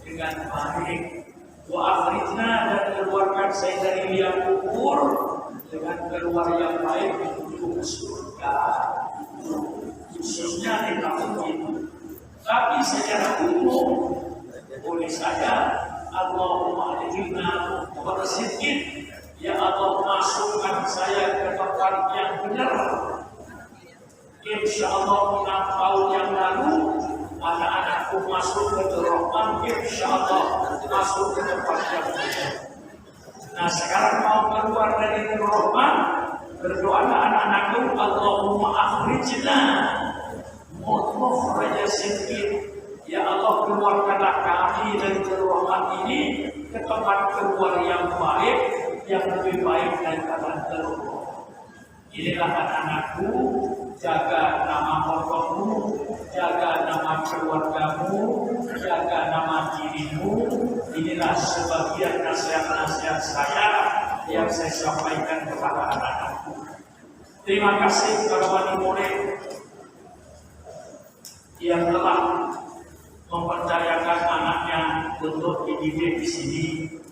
dengan baik. Wa akhrijna, dan keluarkan saya dari liang kubur dengan keluar yang baik menuju surga. Khususnya di tahun itu. Tapi secara umum boleh saja Allahumma adkhilna mudkhala sidqin, ya Allah masukkan saya ke tempat yang benar. Insya Allah 6 tahun yang lalu anak-anakku masuk ke Rahman, insya Allah masuk ke tempat yang benar. Nah sekarang mau keluar dari Rahman, berdoalah anak-anakku, Allahumma akhrijna mukhraja sidqin, ya Allah keluarkanlah kami dari Rahman ini ke tempat keluar yang baik, yang lebih baik daripada Rahman. Inilah anak-anakku, jaga nama pondokmu, jaga nama keluargamu, jaga nama dirimu. Inilah sebagian nasihat-nasihat saya yang saya sampaikan kepada anak-anakku. Terima kasih kepada wali murid yang telah mempercayakan anaknya untuk dididik di sini.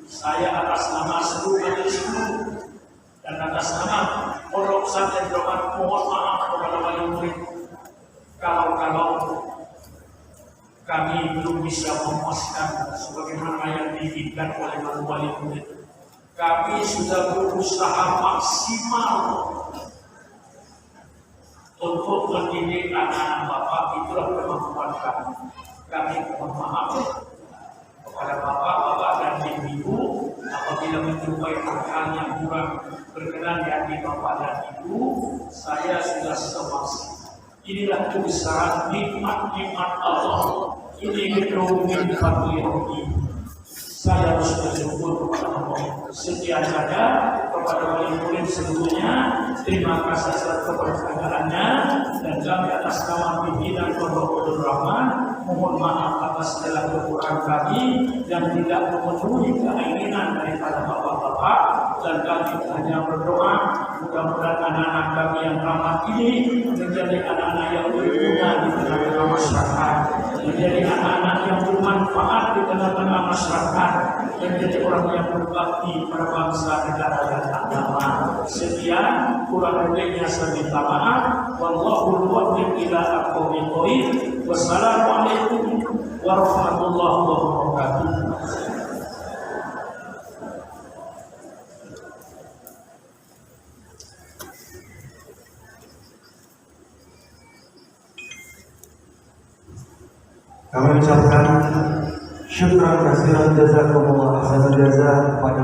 Saya atas nama seluruh majelis guru dan atas nama Pondok Pesantren Rahman mohon maaf kepada wali murid kalau kami belum bisa memuaskan sebagaimana yang diinginkan oleh wali murid. Kami sudah berusaha maksimal untuk mendidik anak-anak Bapak, itulah kemampuan kami. Kami mohon maaf kepada Bapak dan Ibu apabila menjumpai hal yang kurang berkenan di hati Bapak dan Ibu. Saya sudah semaksimal. Inilah kebesaran nikmat-nikmat Allah. Ini kerugian bagi saya harus bersyukur kepada Allah. Sekian saja kepada wali murid seluruhnya. Terima kasih atas kepercayaannya, dan kami atas nama pimpinan Pondok Rahman mohon maaf atas segala kekurangan kami yang tidak memenuhi keinginan daripada bapak-bapak, dan kami hanya berdoa mudah-mudahan anak-anak kami yang ramah ini menjadi anak-anak yang berguna di tengah-tengah masyarakat, menjadi anak-anak yang bermanfaat di tengah-tengah masyarakat, menjadi orang yang berbakti pada bangsa, negara, dan agama. Sekian, kurang lebihnya saya minta maaf. Wallahul muwaffiq ila aqwamit thoriq. Wassalamualaikum warahmatullahi wabarakatuh. Kami ucapkan syukran kasihan jazakumullah hasanul jazaa kepada